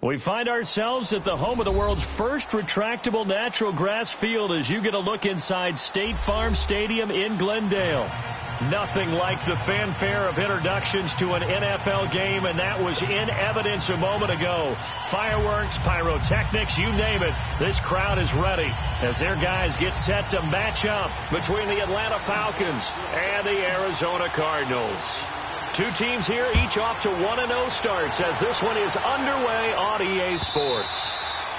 We find ourselves at the home of the world's first retractable natural grass field as you get a look inside State Farm Stadium in Glendale. Nothing like the fanfare of introductions to an NFL game, and that was in evidence a moment ago. Fireworks, pyrotechnics, you name it. This crowd is ready as their guys get set to match up between the Atlanta Falcons and the Arizona Cardinals. Two teams here, each off to 1-0 starts as this one is underway on EA Sports.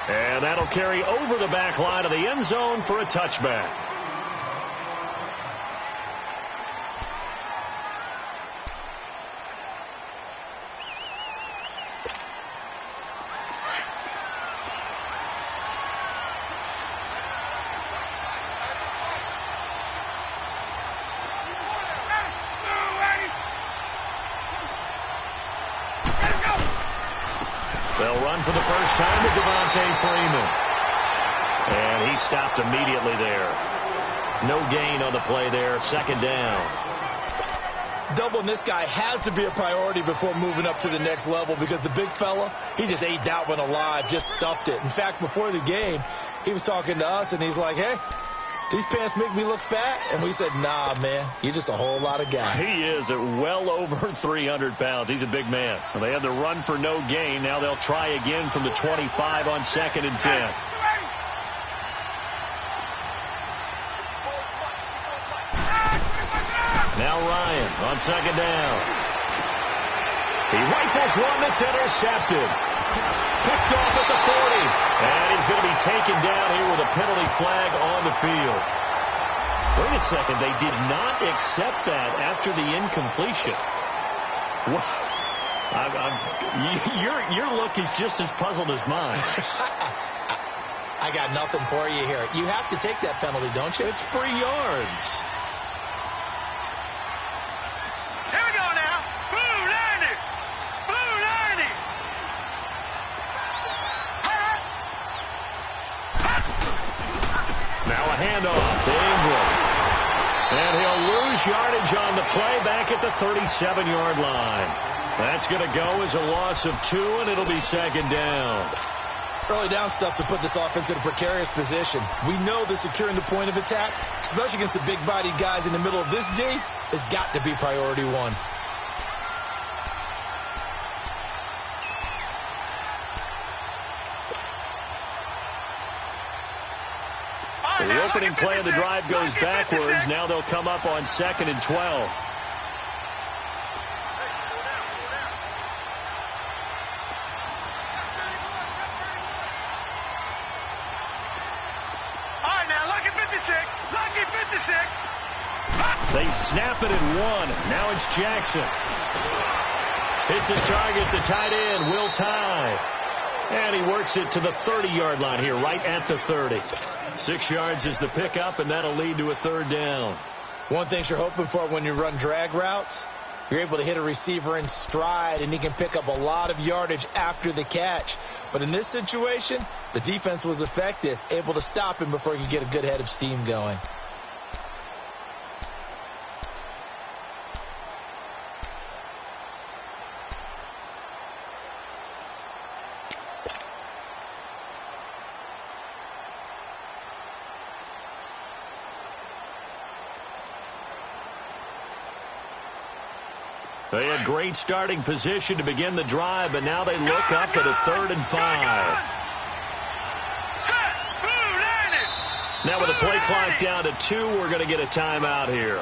And that'll carry over the back line of the end zone for a touchback. They'll run for the first time with Devontae Freeman. And he stopped immediately there. No gain on the play there. Second down. Doubling this guy has to be a priority before moving up to the next level because the big fella, he just ate that one alive, just stuffed it. In fact, before the game, he was talking to us, and he's like, hey, these pants make me look fat. And we said, nah, man, you're just a whole lot of guy. He is at well over 300 pounds. He's a big man. Well, they had the run for no gain. Now they'll try again from the 25 on 2nd and 10. Now Ryan on 2nd down. He rifles one that's intercepted. Picked off at the 40. And he's going to be taken down here with a penalty flag on the field. Wait a second. They did not accept that after the incompletion. What? Your look is just as puzzled as mine. I got nothing for you here. You have to take that penalty, don't you? It's free yards. Handoff to Ingram. And he'll lose yardage on the play back at the 37-yard line. That's going to go as a loss of 2, and it'll be 2nd down. Early down stuff to put this offense in a precarious position. We know that securing the point of attack, especially against the big-bodied guys in the middle of this D, has got to be priority one. The opening play of the drive goes backwards. Now they'll come up on 2nd and 12. They snap it at 1. Now it's Jackson. Hits his target, the tight end, Will Tye. And he works it to the 30-yard line here, right at the 30. 6 yards is the pickup, and that'll lead to a 3rd down. One thing you're hoping for when you run drag routes, you're able to hit a receiver in stride, and he can pick up a lot of yardage after the catch. But in this situation, the defense was effective, able to stop him before he could get a good head of steam going. They had great starting position to begin the drive, but now they look up at a 3rd and 5. Now with the play clock down to 2, we're going to get a timeout here.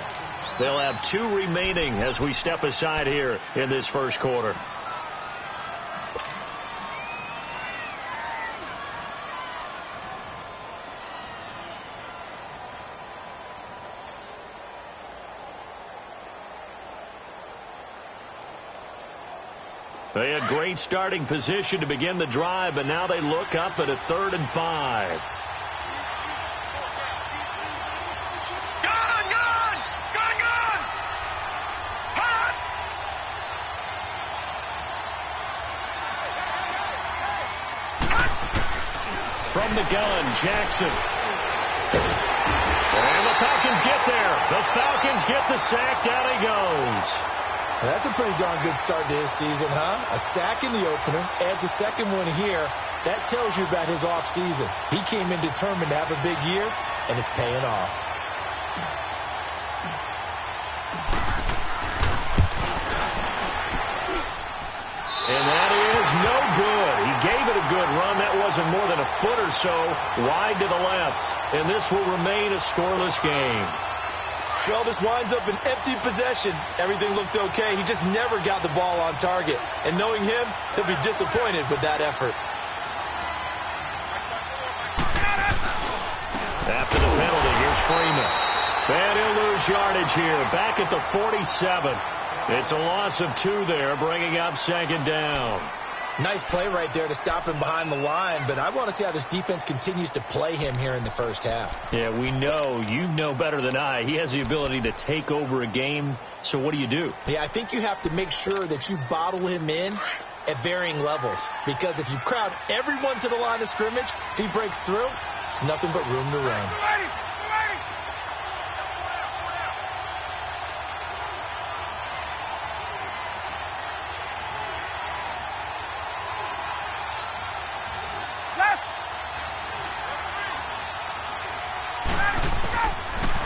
They'll have 2 remaining as we step aside here in this first quarter. They had great starting position to begin the drive, but now they look up at a 3rd and 5. From the gun, Jackson. And the Falcons get there. The Falcons get the sack. Down he goes. That's a pretty darn good start to his season, huh? A sack in the opener, adds a second one here. That tells you about his offseason. He came in determined to have a big year, and it's paying off. And that is no good. He gave it a good run. That wasn't more than a foot or so wide to the left. And this will remain a scoreless game. Well, this winds up an empty possession. Everything looked okay. He just never got the ball on target. And knowing him, he'll be disappointed with that effort. After the penalty, here's Freeman. And he'll lose yardage here. Back at the 47. It's a loss of 2 there, bringing up 2nd down. Nice play right there to stop him behind the line, but I want to see how this defense continues to play him here in the first half. Yeah, we know. You know better than I. He has the ability to take over a game, so what do? Yeah, I think you have to make sure that you bottle him in at varying levels, because if you crowd everyone to the line of scrimmage, if he breaks through, it's nothing but room to run.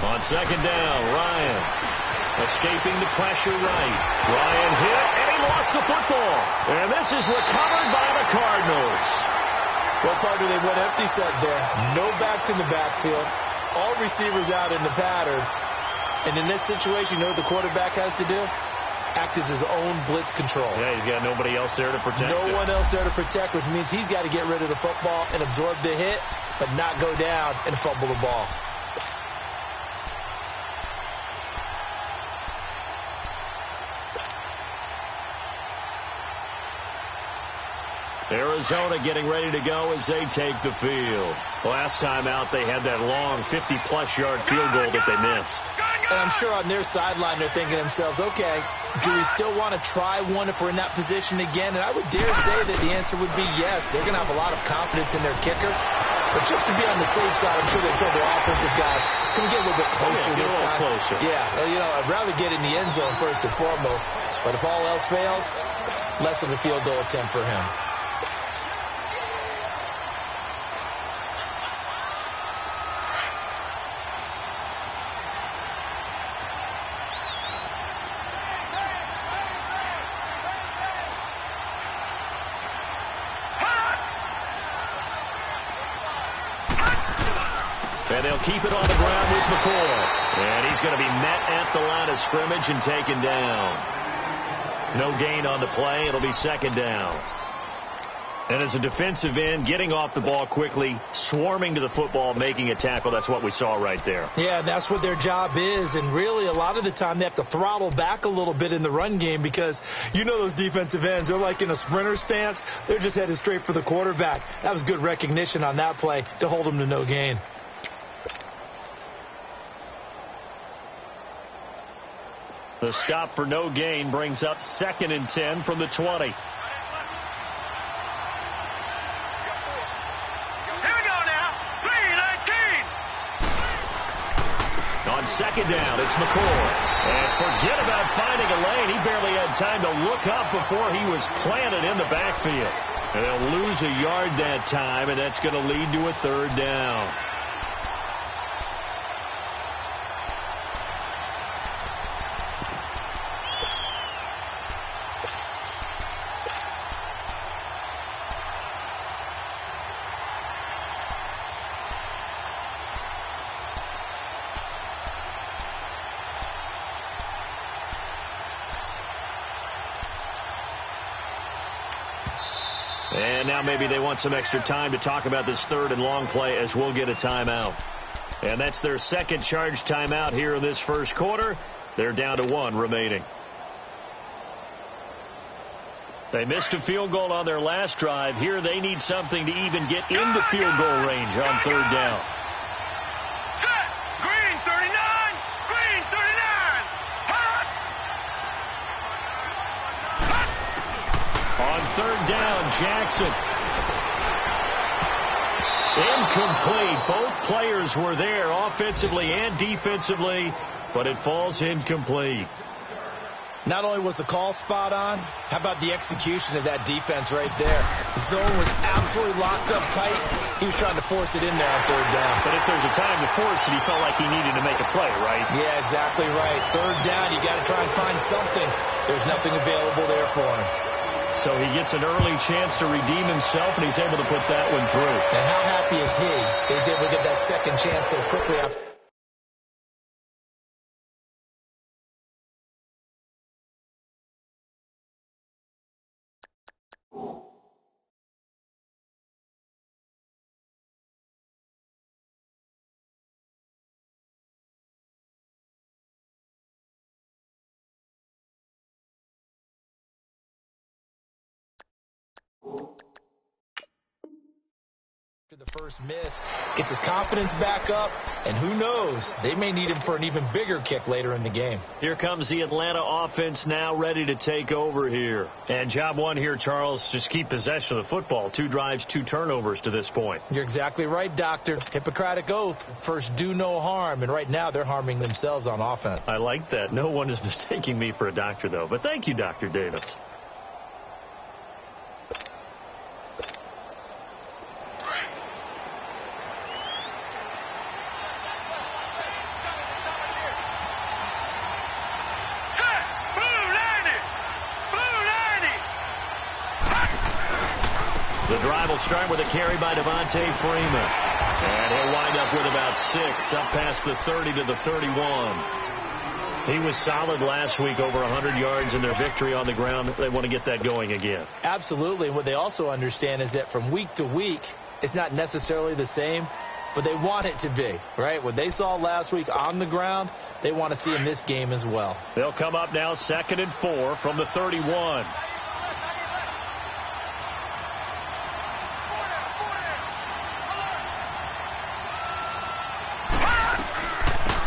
On 2nd down, Ryan escaping the pressure right. Ryan hit, and he lost the football. And this is recovered by the Cardinals. Well, partner, they went empty set there. No backs in the backfield. All receivers out in the pattern. And in this situation, you know what the quarterback has to do? Act as his own blitz control. Yeah, he's got nobody else there to protect No one else there to protect, which means he's got to get rid of the football and absorb the hit, but not go down and fumble the ball. Arizona getting ready to go as they take the field. Last time out, they had that long 50-plus yard field goal that they missed. And I'm sure on their sideline, they're thinking to themselves, okay, do we still want to try one if we're in that position again? And I would dare say that the answer would be yes. They're going to have a lot of confidence in their kicker. But just to be on the safe side, I'm sure they told their offensive guys, can we get a little bit closer this time? Closer. Yeah, you know, I'd rather get in the end zone first and foremost. But if all else fails, less of a field goal attempt for him. And they'll keep it on the ground with McCoy. And he's going to be met at the line of scrimmage and taken down. No gain on the play. It'll be second down. And as a defensive end, getting off the ball quickly, swarming to the football, making a tackle, that's what we saw right there. Yeah, that's what their job is. And really, a lot of the time, they have to throttle back a little bit in the run game because you know those defensive ends, they're like in a sprinter stance. They're just headed straight for the quarterback. That was good recognition on that play to hold them to no gain. The stop for no gain brings up 2nd and 10 from the 20. Second down, it's McCoy. And forget about finding a lane. He barely had time to look up before he was planted in the backfield. And they'll lose a yard that time, and that's going to lead to a 3rd down. And now maybe they want some extra time to talk about this 3rd and long play as we'll get a timeout. And that's their 2nd charge timeout here in this first quarter. They're down to 1 remaining. They missed a field goal on their last drive. Here they need something to even get into field goal range on 3rd down. Set. Green 39. Green 39. Hot. On 3rd down, Jackson. Incomplete. Both players were there offensively and defensively, but it falls incomplete. Not only was the call spot on, how about the execution of that defense right there? The zone was absolutely locked up tight. He was trying to force it in there on 3rd down. But if there's a time to force it, he felt like he needed to make a play, right? Yeah, exactly right. 3rd down, you got to try and find something. There's nothing available there for him. So he gets an early chance to redeem himself, and he's able to put that one through. And how happy is he that he's able to get that 2nd chance so quickly after. The first miss, gets his confidence back up, and who knows, they may need him for an even bigger kick later in the game. Here comes the Atlanta offense now ready to take over here. And job 1 here, Charles, just keep possession of the football. 2 drives, 2 turnovers to this point. You're exactly right, Doctor. Hippocratic oath, first do no harm, and right now they're harming themselves on offense. I like that. No one is mistaking me for a doctor, though. But thank you, Dr. Davis. The drive will start with a carry by Devontae Freeman. And he'll wind up with about 6, up past the 30 to the 31. He was solid last week, over 100 yards in their victory on the ground. They want to get that going again. Absolutely. What they also understand is that from week to week, it's not necessarily the same, but they want it to be, right? What they saw last week on the ground, they want to see in this game as well. They'll come up now 2nd and 4 from the 31.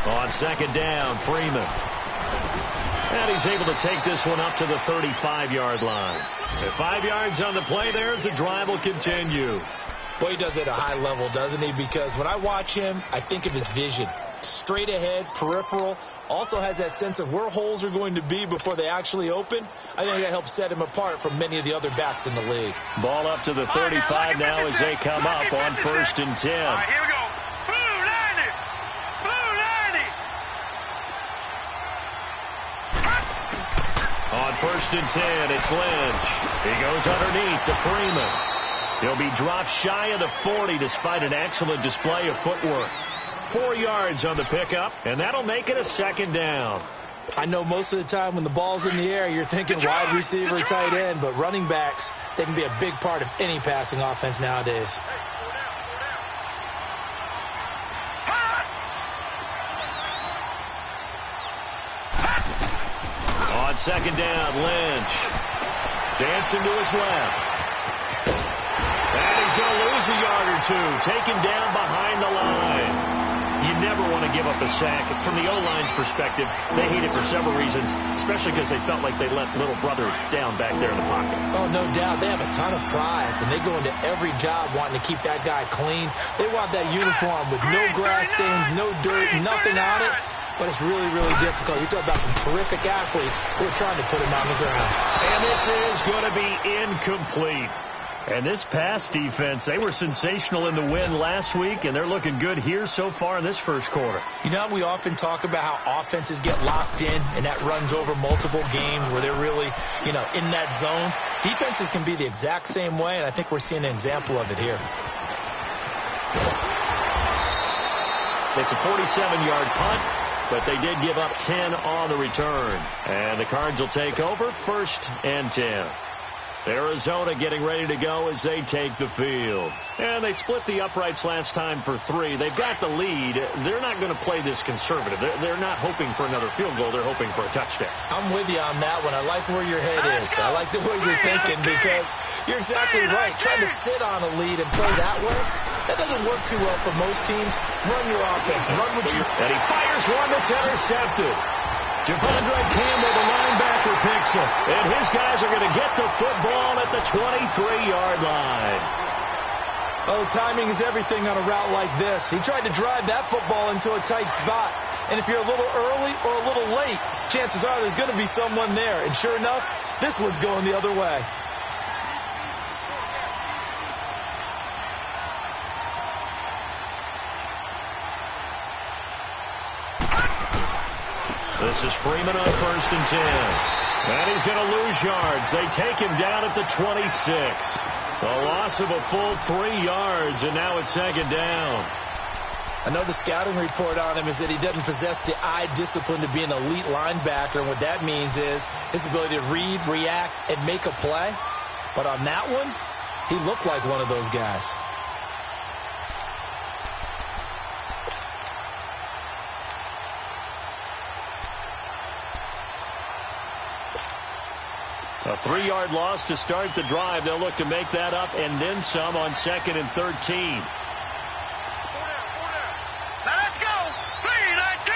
On 2nd down, Freeman. And he's able to take this one up to the 35-yard line. At 5 yards on the play there as the drive will continue. Boy, he does it at a high level, doesn't he? Because when I watch him, I think of his vision. Straight ahead, peripheral. Also has that sense of where holes are going to be before they actually open. I think that helps set him apart from many of the other backs in the league. Ball up to the 35 now as they come up on 1st and 10. All right, here we go. Blue 90. Blue 90. On 1st and 10, it's Lynch. He goes underneath to Freeman. He'll be dropped shy of the 40 despite an excellent display of footwork. 4 yards on the pickup, and that'll make it a second down. I know most of the time when the ball's in the air, you're thinking wide receiver, tight end, but running backs, they can be a big part of any passing offense nowadays. On second down, Lynch dancing to his left. And he's going to lose a yard or two, taken down behind the line. You never want to give up a sack. From the O-line's perspective, they hate it for several reasons, especially because they felt like they let little brother down back there in the pocket. Oh, no doubt. They have a ton of pride, and they go into every job wanting to keep that guy clean. They want that uniform with no grass stains, no dirt, nothing on it. But it's really, really difficult. You're talking about some terrific athletes who are trying to put him on the ground. And this is going to be incomplete. And this pass defense, they were sensational in the win last week, and they're looking good here so far in this first quarter. You know, we often talk about how offenses get locked in, and that runs over multiple games where they're really, in that zone. Defenses can be the exact same way, and I think we're seeing an example of it here. It's a 47-yard punt, but they did give up 10 on the return. And the Cards will take over, 1st and 10. Arizona getting ready to go as they take the field. And they split the uprights last time for 3. They've got the lead. They're not going to play this conservative. They're not hoping for another field goal. They're hoping for a touchdown. I'm with you on that one. I like where your head is. I like the way you're thinking because you're exactly right. Trying to sit on a lead and play that way, that doesn't work too well for most teams. Run your offense. Run what you... And he fires one that's intercepted. Devondre Campbell, the linebacker, picks it. And his guys are going to get the football at the 23-yard line. Oh, timing is everything on a route like this. He tried to drive that football into a tight spot. And if you're a little early or a little late, chances are there's going to be someone there. And sure enough, this one's going the other way. This is Freeman on 1st and 10. And he's going to lose yards. They take him down at the 26. A loss of a full 3 yards, and now it's 2nd down. I know the scouting report on him is that he doesn't possess the eye discipline to be an elite linebacker. And what that means is his ability to read, react, and make a play. But on that one, he looked like one of those guys. A 3-yard loss to start the drive. They'll look to make that up and then some on 2nd and 13. Now let's go. 3-19.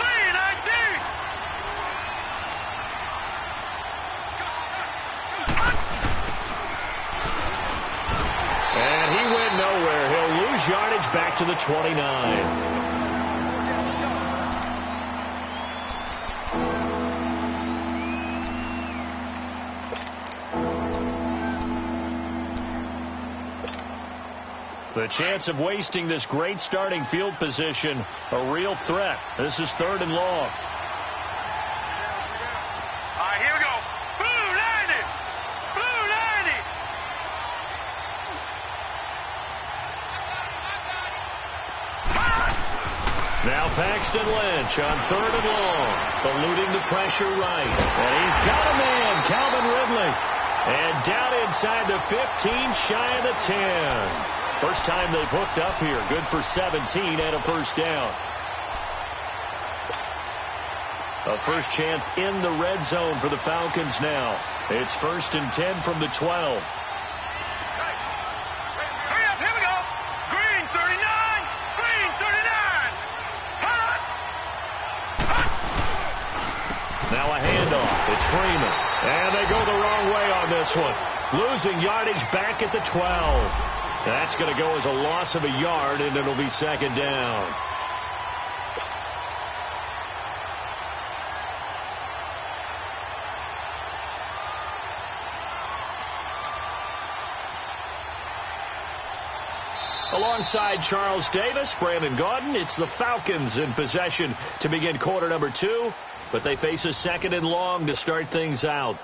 3-19. And he went nowhere. He'll lose yardage back to the 29. The chance of wasting this great starting field position, a real threat. This is 3rd and long. All right, here we go. Blue 90. Blue 90. Now Paxton Lynch on 3rd and long, eluding the pressure right. And he's got a man, Calvin Ridley. And down inside the 15, shy of the 10. First time they've hooked up here. Good for 17 and a 1st down. A first chance in the red zone for the Falcons now. It's 1st and 10 from the 12. Hurry up, here we go. Green 39. Green 39. Hot. Now a handoff. It's Freeman. And they go the wrong way on this one. Losing yardage back at the 12. That's going to go as a loss of a yard, and it'll be 2nd down. Alongside Charles Davis, Brandon Gaudin, it's the Falcons in possession to begin quarter number 2, but they face a 2nd and long to start things out.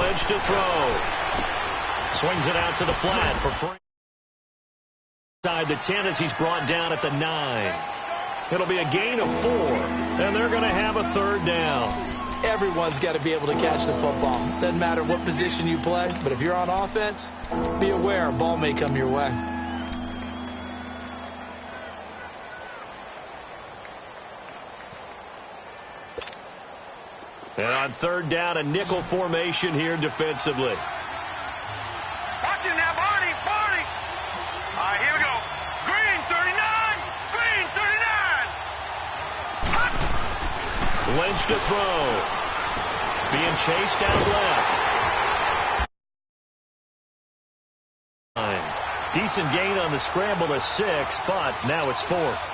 Lynch to throw. Swings it out to the flat for free. Inside the 10 as he's brought down at the 9. It'll be a gain of 4, and they're going to have a third down. Everyone's got to be able to catch the football. Doesn't matter what position you play, but if you're on offense, be aware a ball may come your way. And on third down, a nickel formation here defensively. Watch him now, Barney. All right, here we go. Green 39. Green 39. Lynch to throw. Being chased out left. Decent gain on the scramble to 6, but now it's 4th.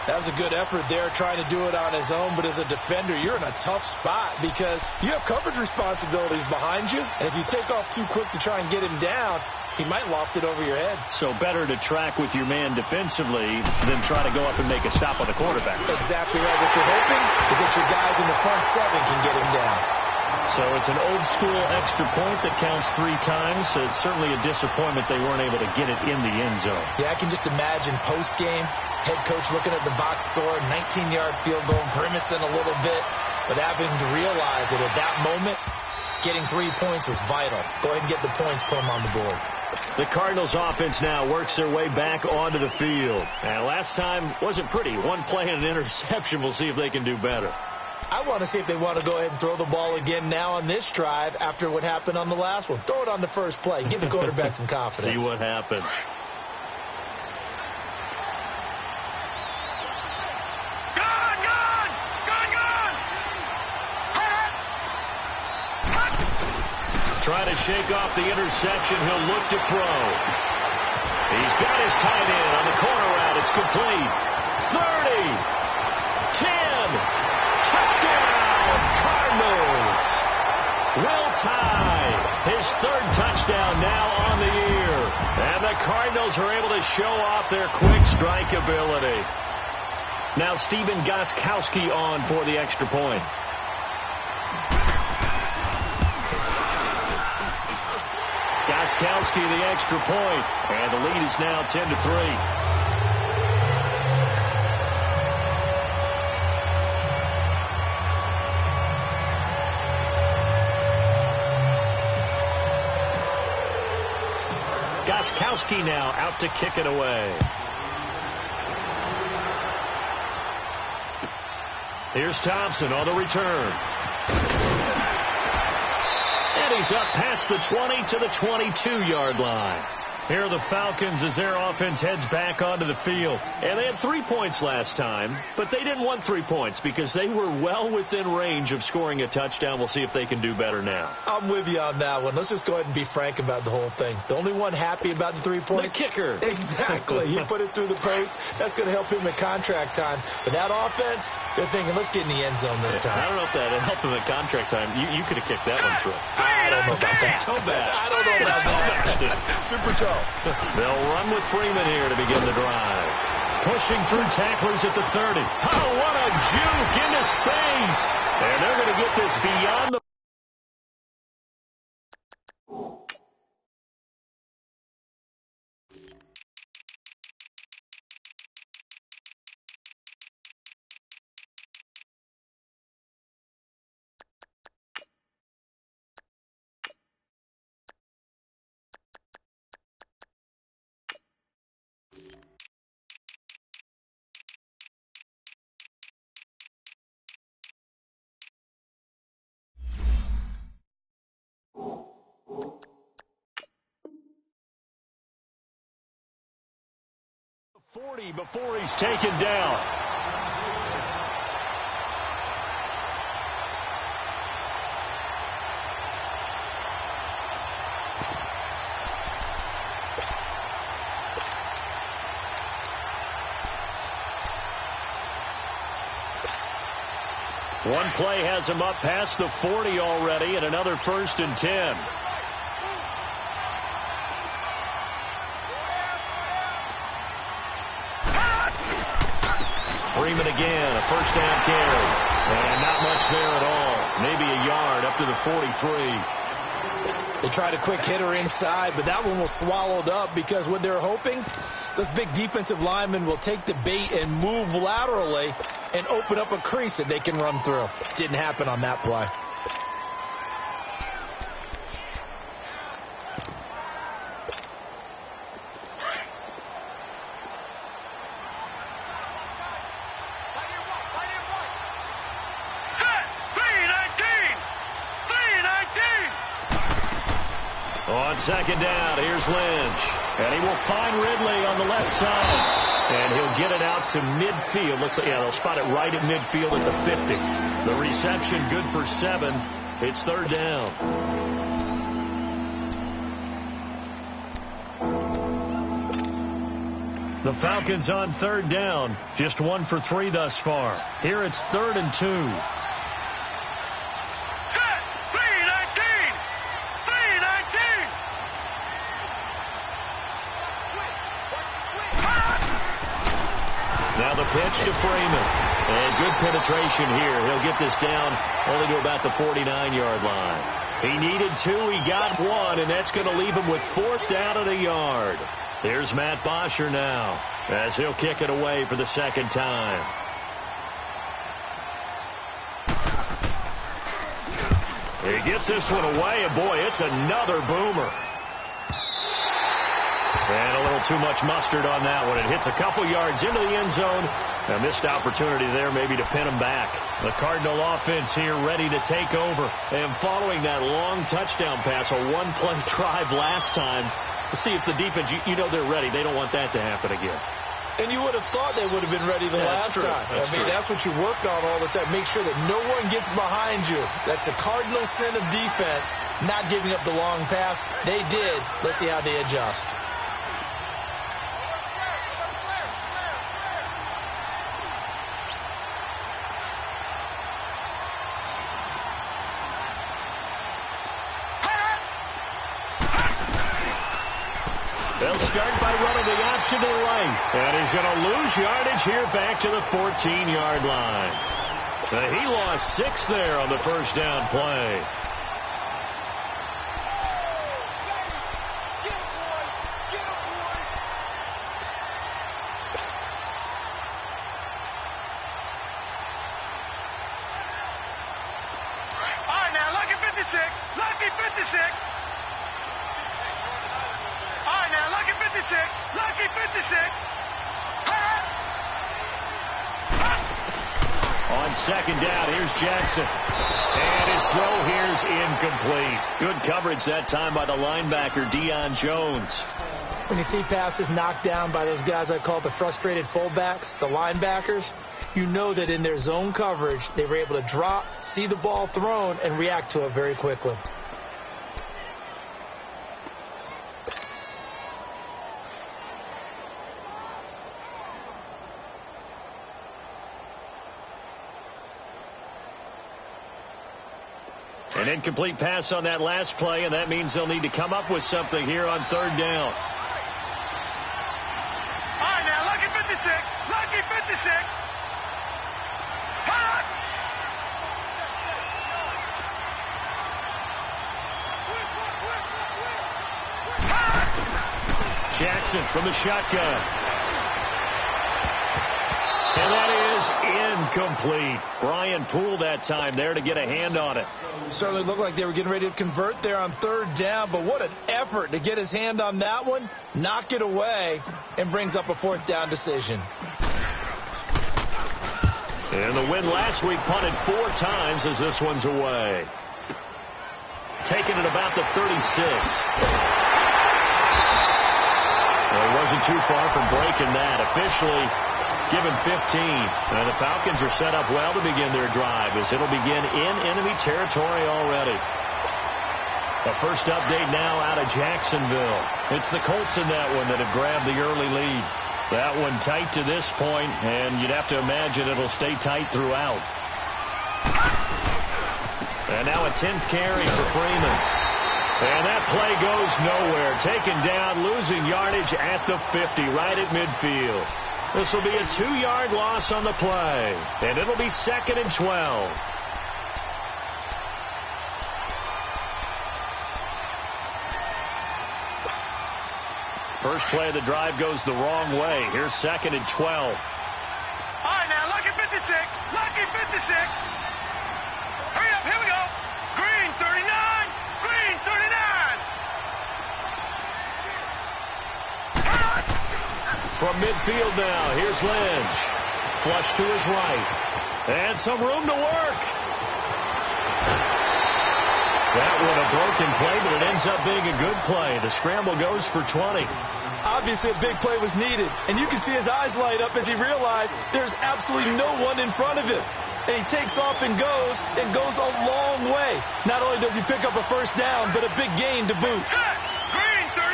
That was a good effort there, trying to do it on his own, but as a defender, you're in a tough spot because you have coverage responsibilities behind you, and if you take off too quick to try and get him down, he might loft it over your head. So better to track with your man defensively than try to go up and make a stop on the quarterback. Exactly right. What you're hoping is that your guys in the front 7 can get him down. So it's an old-school extra point that counts 3 times. So it's certainly a disappointment they weren't able to get it in the end zone. Yeah, I can just imagine post-game, head coach looking at the box score, 19-yard field goal, grimacing a little bit, but having to realize that at that moment, getting 3 points was vital. Go ahead and get the points, put them on the board. The Cardinals offense now works their way back onto the field. And last time wasn't pretty. One play and an interception. We'll see if they can do better. I want to see if they want to go ahead and throw the ball again now on this drive after what happened on the last one. Throw it on the first play. Give the quarterback some confidence. See what happens. Trying to shake off the interception. He'll look to throw. He's got his tight end on the corner route. It's complete. 30. 10. Touchdown, Cardinals. Will tie his 3rd touchdown now on the year. And the Cardinals are able to show off their quick strike ability. Now Stephen Gostkowski on for the extra point. Gostkowski the extra point, and the lead is now 10-3. Gostkowski now out to kick it away. Here's Thompson on the return. And he's up past the 20 to the 22-yard line. Here are the Falcons as their offense heads back onto the field. And they had 3 points last time, but they didn't want 3 points because they were well within range of scoring a touchdown. We'll see if they can do better now. I'm with you on that one. Let's just go ahead and be frank about the whole thing. The only one happy about the 3-point? The kicker. Exactly. He put it through the post. That's going to help him at contract time. But that offense, they're thinking, let's get in the end zone this time. I don't know if that helped him at contract time. You could have kicked that one through. I don't know about that. Toe back. I don't know about that. Super toe. They'll run with Freeman here to begin the drive. Pushing through tacklers at the 30. Oh, what a juke into space. And they're going to get this beyond the... .40 before he's taken down. One play has him up past the 40 already, and another 1st and 10. Freeman again, a 1st down carry. And not much there at all. Maybe a yard up to the 43. They tried a quick hitter inside, but that one was swallowed up because what they're hoping, those big defensive linemen will take the bait and move laterally and open up a crease that they can run through. Didn't happen on that play. On second down, here's Lynch. And he will find Ridley on the left side. And he'll get it out to midfield. Looks like, yeah, they'll spot it right at midfield at the 50. The reception good for 7. It's third down. The Falcons on third down. Just 1 for 3 thus far. Here it's 3rd and 2. Now the pitch to Freeman. And good penetration here. He'll get this down only to about the 49-yard line. He needed 2. He got 1, and that's going to leave him with 4th down and a yard. Here's Matt Bosher now as he'll kick it away for the second time. He gets this one away, and boy, it's another boomer. And a little too much mustard on that one. It hits a couple yards into the end zone. A missed opportunity there maybe to pin him back. The Cardinal offense here ready to take over. And following that long touchdown pass, a one-play drive last time, to see if the defense, you know they're ready. They don't want that to happen again. And you would have thought they would have been ready the last time. That's what you work on all the time. Make sure that no one gets behind you. That's the cardinal sin of defense, not giving up the long pass. They did. Let's see how they adjust. They'll start by running the option to the right. And he's going to lose yardage here back to the 14-yard line. He lost 6 there on the first down play. All right, now, lucky 56. Lucky 56. All right, now, lucky 56. Lucky 56. On second down, here's Jackson. And his throw here's incomplete. Good coverage that time by the linebacker, Deion Jones. When you see passes knocked down by those guys I call the frustrated fullbacks, the linebackers, you know that in their zone coverage, they were able to drop, see the ball thrown, and react to it very quickly. An incomplete pass on that last play, and that means they'll need to come up with something here on third down. All right, now, lucky 56. Lucky 56. Jackson from the shotgun. And that is incomplete. Brian Poole that time there to get a hand on it. Certainly looked like they were getting ready to convert there on third down, but what an effort to get his hand on that one, knock it away, and brings up a 4th down decision. And the win last week punted 4 times as this one's away. Taking it about the 36. Well, he wasn't too far from breaking that. Officially given 15. And the Falcons are set up well to begin their drive as it'll begin in enemy territory already. The first update now out of Jacksonville. It's the Colts in that one that have grabbed the early lead. That one tight to this point, and you'd have to imagine it'll stay tight throughout. And now a 10th carry for Freeman. And that play goes nowhere. Taken down, losing yardage at the 50, right at midfield. This will be a 2-yard loss on the play, and it'll be 2nd and 12. First play of the drive goes the wrong way. Here's 2nd and 12. All right, now, lucky 56. Lucky 56. Hurry up, here we go. Green, 39. Green, 39. From midfield now, here's Lynch. Flush to his right. And some room to work. That one a broken play, but it ends up being a good play. The scramble goes for 20. Obviously, a big play was needed, and you can see his eyes light up as he realized there's absolutely no one in front of him. And he takes off and goes a long way. Not only does he pick up a first down, but a big gain to boot. Set. Green, 39.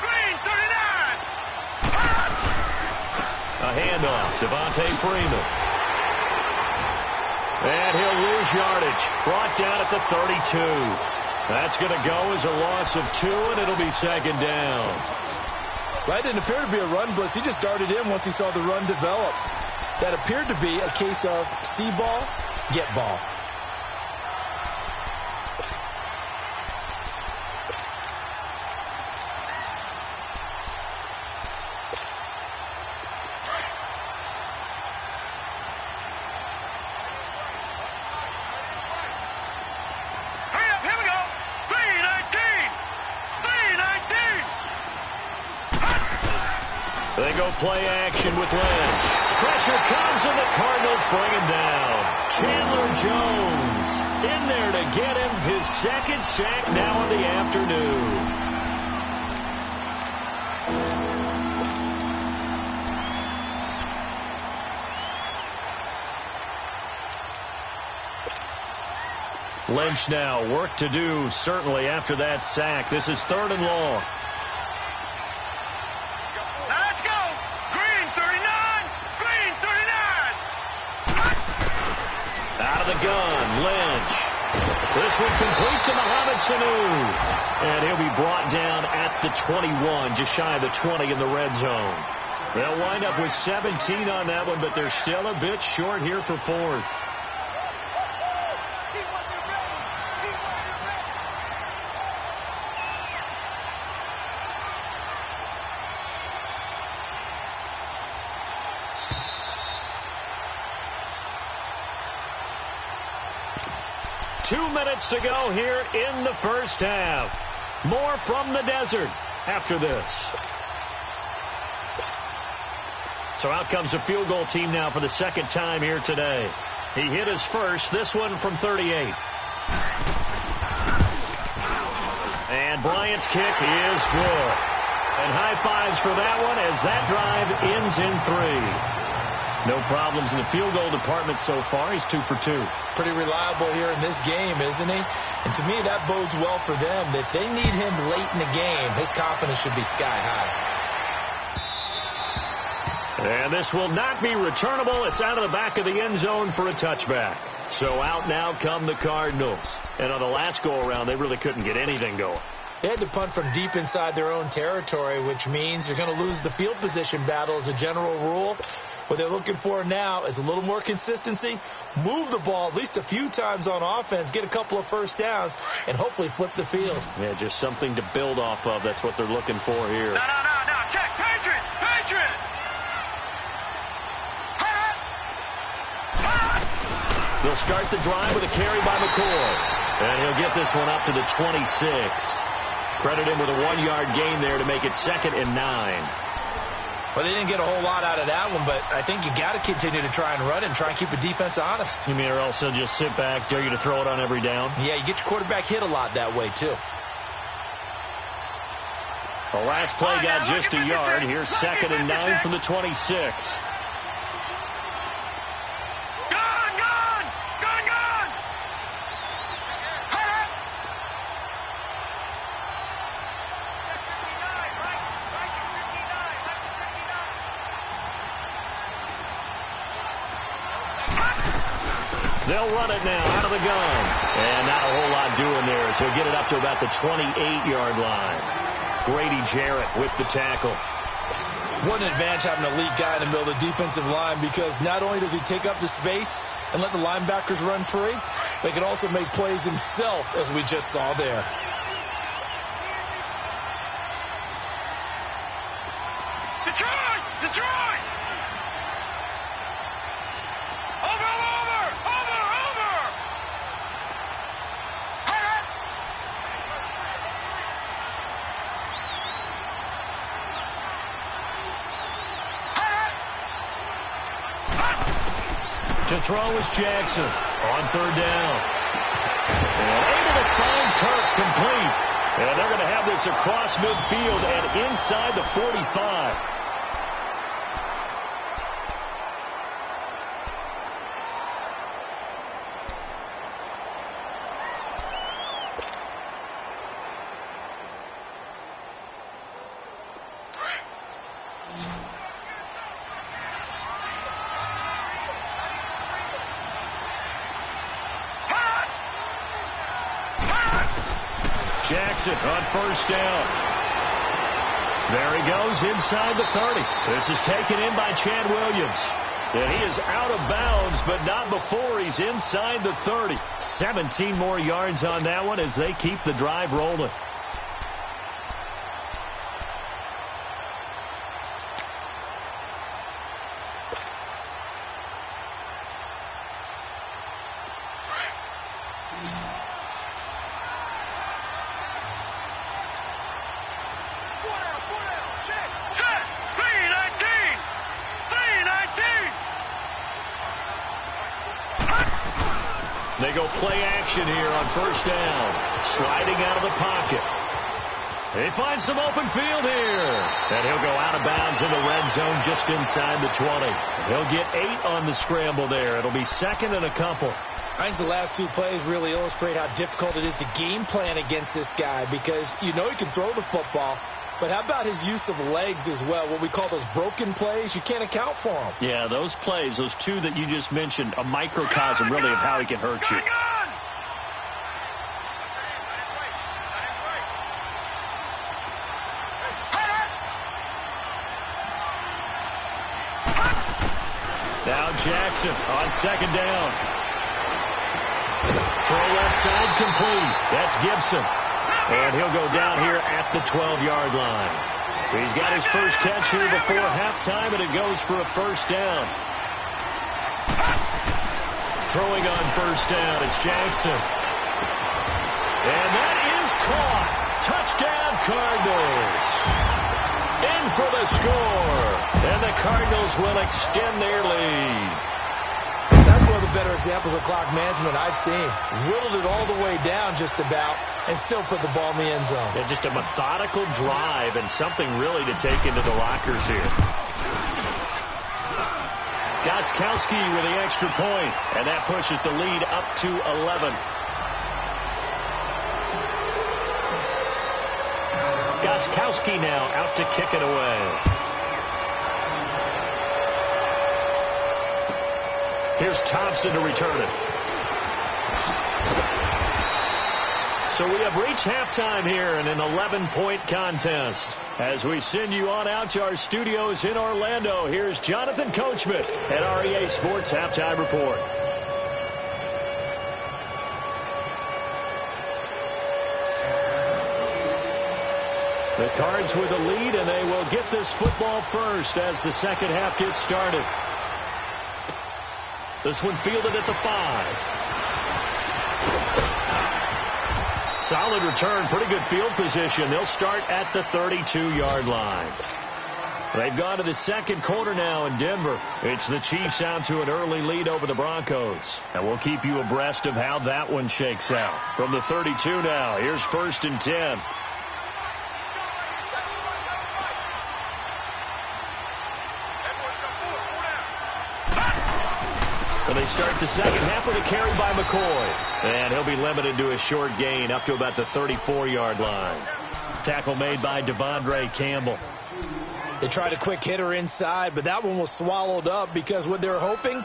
Green, 39. A handoff, Devontae Freeman. And he'll lose yardage. Brought down at the 32. That's going to go as a loss of 2, and it'll be 2nd down. That didn't appear to be a run blitz. He just darted in once he saw the run develop. That appeared to be a case of see ball, get ball. They go play action with Lynch. Pressure comes and the Cardinals bring him down. Chandler Jones in there to get him his 2nd sack now in the afternoon. Lynch now, work to do certainly after that sack. This is 3rd and long. Gun, Lynch. This one complete to Mohamed Sanu. And he'll be brought down at the 21, just shy of the 20 in the red zone. They'll wind up with 17 on that one, but they're still a bit short here for 4th. Two minutes to go here in the first half. More from the desert after this. So out comes the field goal team now for the 2nd time here today. He hit his first, this one from 38. And Bryant's kick is good. And high fives for that one as that drive ends in 3. No problems in the field goal department so far. He's 2 for 2. Pretty reliable here in this game, isn't he? And to me, that bodes well for them. If they need him late in the game, his confidence should be sky high. And this will not be returnable. It's out of the back of the end zone for a touchback. So out now come the Cardinals. And on the last go-around, they really couldn't get anything going. They had to punt from deep inside their own territory, which means you're going to lose the field position battle as a general rule. What they're looking for now is a little more consistency, move the ball at least a few times on offense, get a couple of first downs, and hopefully flip the field. Yeah, just something to build off of. That's what they're looking for here. No. Check. Patriot. They'll start the drive with a carry by McCoy. And he'll get this one up to the 26. Credit him with a 1-yard gain there to make it 2nd and 9. Well, they didn't get a whole lot out of that one, but I think you got to continue to try and run and try and keep the defense honest. You mean or else they'll just sit back, dare you to throw it on every down? Yeah, you get your quarterback hit a lot that way, too. The last play got just a yard. Here's 2nd and 9 from the 26. They'll run it now out of the gun. And not a whole lot doing there, so he'll get it up to about the 28-yard line. Grady Jarrett with the tackle. What an advantage having an elite guy in the middle of the defensive line, because not only does he take up the space and let the linebackers run free, but he can also make plays himself, as we just saw there. Detroit! Detroit! Over! To throw is Jackson on third down. And able to find Kirk complete. And they're going to have this across midfield and inside the 45. Jackson on first down. There he goes inside the 30. This is taken in by Chad Williams. And he is out of bounds, but not before he's inside the 30. 17 more yards on that one as they keep the drive rolling. They go play action here on first down. Sliding out of the pocket. He finds some open field here. And he'll go out of bounds in the red zone just inside the 20. He'll get 8 on the scramble there. It'll be second and a couple. I think the last two plays really illustrate how difficult it is to game plan against this guy because you know he can throw the football. But how about his use of legs as well? What we call those broken plays, you can't account for them. Yeah, those plays, those two that you just mentioned, a microcosm really of how he can hurt you. Now Jackson on second down. Throw left side complete. That's Gibson. And he'll go down here at the 12-yard line. He's got his first catch here before halftime, and it goes for a first down. Throwing on first down, it's Jackson. And that is caught. Touchdown, Cardinals. In for the score. And the Cardinals will extend their lead. That's one of the better examples of clock management I've seen. Whittled it all the way down just about and still put the ball in the end zone. Yeah, just a methodical drive and something really to take into the lockers here. Gostkowski with the extra point, and that pushes the lead up to 11. Gostkowski now out to kick it away. Here's Thompson to return it. So we have reached halftime here in an 11-point contest. As we send you on out to our studios in Orlando, here's Jonathan Coachman at REA Sports Halftime Report. The Cards with the lead, and they will get this football first as the second half gets started. This one fielded at the 5. Solid return, pretty good field position. They'll start at the 32-yard line. They've gone to the second quarter now in Denver. It's the Chiefs out to an early lead over the Broncos. And we'll keep you abreast of how that one shakes out. From the 32 now, here's 1st and 10. And they start the second half with a carry by McCoy. And he'll be limited to a short gain up to about the 34-yard line. Tackle made by Devondre Campbell. They tried a quick hitter inside, but that one was swallowed up because what they're hoping,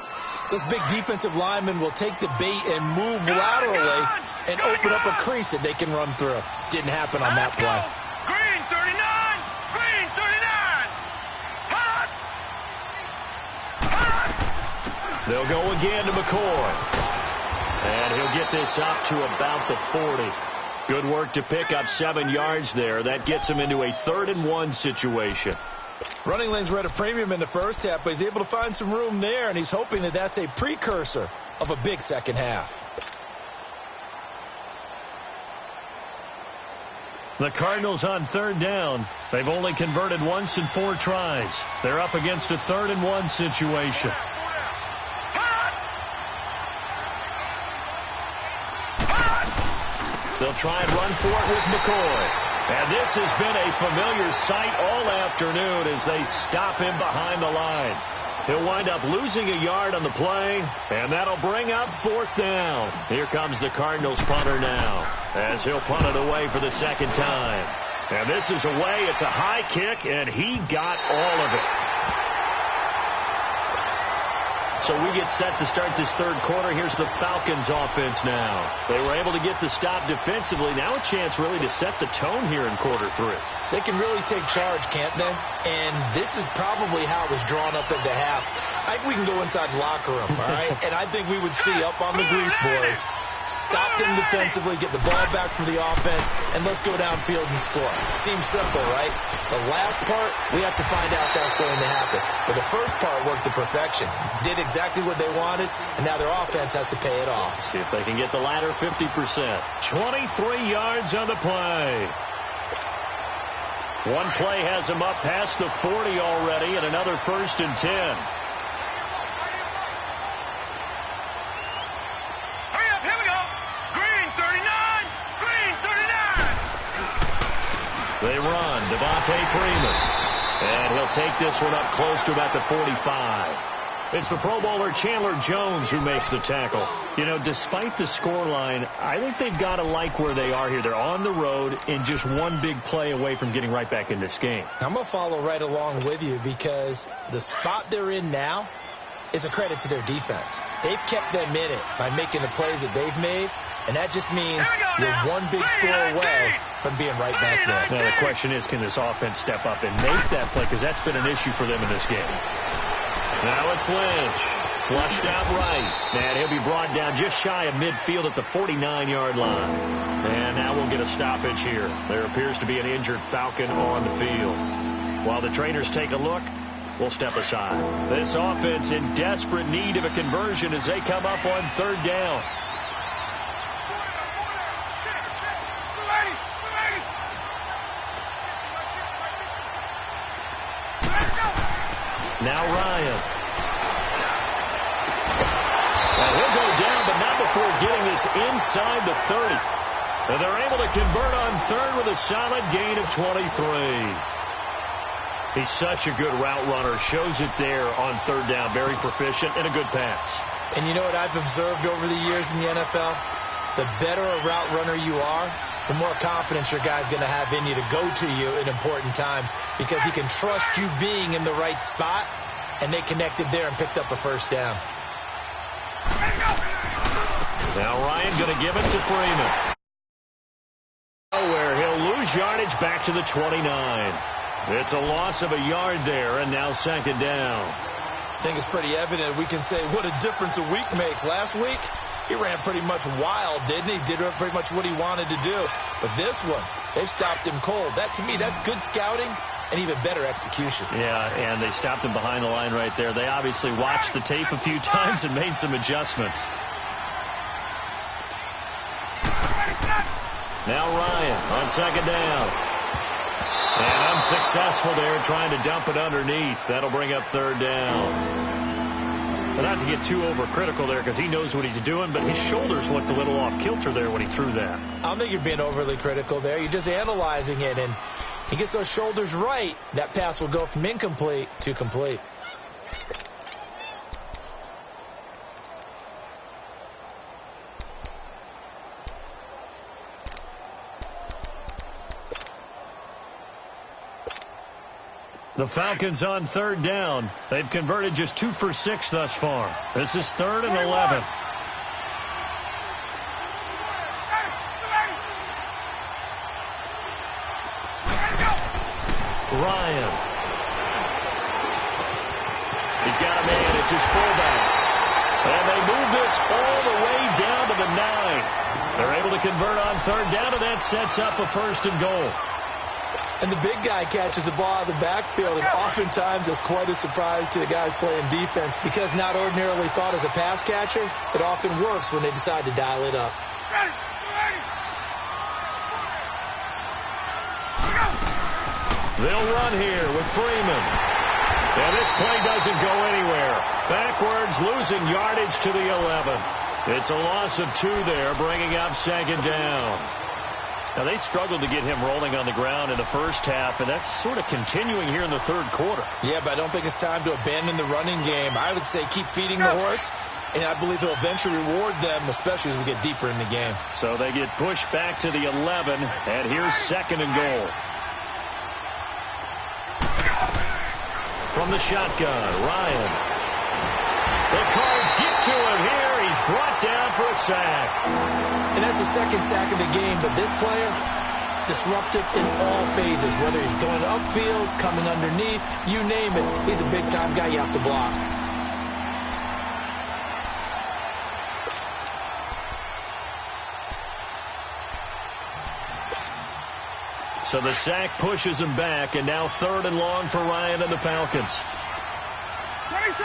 this big defensive lineman will take the bait and move laterally and open up a crease that they can run through. Didn't happen on that play. Green 39! Green 39! They'll go again to McCoy. And he'll get this up to about the 40. Good work to pick up 7 yards there. That gets him into a 3rd and 1 situation. Running lanes were at a premium in the first half, but he's able to find some room there, and he's hoping that that's a precursor of a big second half. The Cardinals on third down. They've only converted once in 4 tries. They're up against a 3rd and 1 situation. They'll try and run for it with McCoy. And this has been a familiar sight all afternoon as they stop him behind the line. He'll wind up losing a yard on the play, and that'll bring up 4th down. Here comes the Cardinals punter now, as he'll punt it away for the 2nd time. And this is away. It's a high kick, and he got all of it. So we get set to start this 3rd quarter. Here's the Falcons offense now. They were able to get the stop defensively. Now a chance really to set the tone here in quarter 3. They can really take charge, can't they? And this is probably how it was drawn up at the half. I think we can go inside the locker room, all right? And I think we would see up on the grease boards, stop them defensively, get the ball back from the offense, and let's go downfield and score. Seems simple, right? The last part, we have to find out that's going to happen. But the first part worked to perfection. Did exactly what they wanted, and now their offense has to pay it off. See if they can get the latter 50%. 23 yards on the play. One play has him up past the 40 already, and another 1st and 10. Hurry up, here we go. Green 39, green 39. They run. Devontae Freeman. And he'll take this one up close to about the 45. It's the Pro Bowler Chandler Jones who makes the tackle. You know, despite the scoreline, I think they've got to like where they are here. They're on the road and just one big play away from getting right back in this game. I'm going to follow right along with you because the spot they're in now is a credit to their defense. They've kept them in it by making the plays that they've made, and that just means you're one big score away from being right back there. Now, the question is, can this offense step up and make that play? Because that's been an issue for them in this game. Now it's Lynch. Flushed out right. And he'll be brought down just shy of midfield at the 49-yard line. And now we'll get a stoppage here. There appears to be an injured Falcon on the field. While the trainers take a look, we'll step aside. This offense in desperate need of a conversion as they come up on 3rd down. Now Ryan. And he'll go down, but not before getting this inside the 30. And they're able to convert on 3rd with a solid gain of 23. He's such a good route runner. Shows it there on 3rd down. Very proficient and a good pass. And you know what I've observed over the years in the NFL? The better a route runner you are, the more confidence your guy's going to have in you to go to you in important times because he can trust you being in the right spot, and they connected there and picked up a 1st down. Now Ryan going to give it to Freeman. Where he'll lose yardage back to the 29. It's a loss of a yard there, and now 2nd down. I think it's pretty evident. We can say what a difference a week makes. Last week, he ran pretty much wild, didn't he? Did pretty much what he wanted to do. But this one, they've stopped him cold. That, to me, that's good scouting and even better execution. Yeah, and they stopped him behind the line right there. They obviously watched the tape a few times and made some adjustments. Now Ryan on 2nd down. And unsuccessful there, trying to dump it underneath. That'll bring up 3rd down. But not to get too overcritical there because he knows what he's doing, but his shoulders looked a little off kilter there when he threw that. I don't think you're being overly critical there. You're just analyzing it, and he gets those shoulders right. That pass will go from incomplete to complete. The Falcons on 3rd down. They've converted just 2 for 6 thus far. This is 3rd and 11. Ryan. He's got a man. It's his fullback. And they move this all the way down to the 9. They're able to convert on 3rd down, and that sets up a 1st and goal. And the big guy catches the ball out of the backfield, and oftentimes it's quite a surprise to the guys playing defense because not ordinarily thought as a pass catcher, it often works when they decide to dial it up. They'll run here with Freeman. And this play doesn't go anywhere. Backwards, losing yardage to the 11. It's a loss of 2 there, bringing up second down. Now, they struggled to get him rolling on the ground in the first half, and that's sort of continuing here in the third quarter. Yeah, but I don't think it's time to abandon the running game. I would say keep feeding the horse, and I believe he'll eventually reward them, especially as we get deeper in the game. So they get pushed back to the 11, and here's second and goal. From the shotgun, Ryan. The Cards get to him here. He's brought down for a sack. And that's the second sack of the game, but this player, disruptive in all phases, whether he's going upfield, coming underneath, you name it. He's a big-time guy you have to block. So the sack pushes him back, and now third and long for Ryan and the Falcons. 22!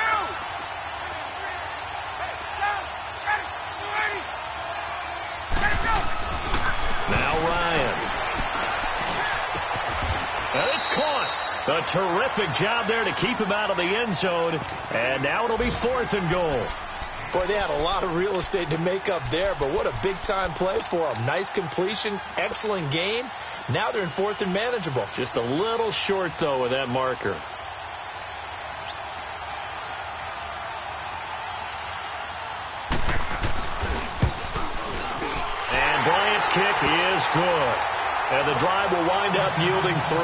Now Ryan. And it's caught. A terrific job there to keep him out of the end zone. And now it'll be fourth and goal. Boy, they had a lot of real estate to make up there, but what a big-time play for them. Nice completion, excellent game. Now they're in fourth and manageable. Just a little short, though, with that marker. And Bryant's kick is good. And the drive will wind up yielding 3.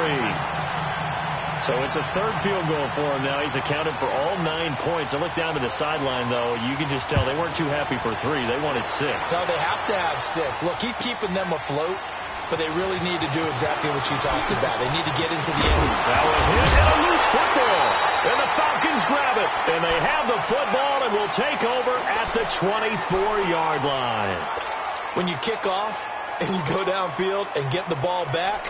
So it's a third field goal for him now. He's accounted for all 9 points. I look down to the sideline, though. You can just tell they weren't too happy for 3. They wanted 6. So they have to have 6. Look, he's keeping them afloat, but they really need to do exactly what you talked about. They need to get into the end zone. Now a hit and a loose football. And the Falcons grab it. And they have the football and will take over at the 24-yard line. When you kick off and you go downfield and get the ball back,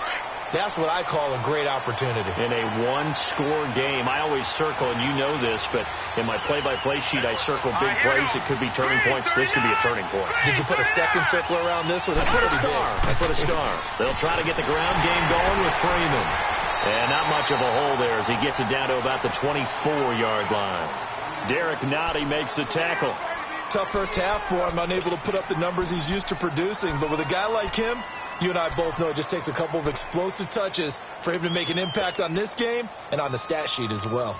that's what I call a great opportunity. In a one-score game, I always circle, and you know this, but in my play-by-play sheet, I circle big plays. It could be turning points. This could be a turning point. Did you put a second circle around this one? I put a star. I put a star. They'll try to get the ground game going with Freeman. And not much of a hole there as he gets it down to about the 24-yard line. Derek Nottie makes the tackle. Tough first half for him, unable to put up the numbers he's used to producing. But with a guy like him, you and I both know it just takes a couple of explosive touches for him to make an impact on this game and on the stat sheet as well.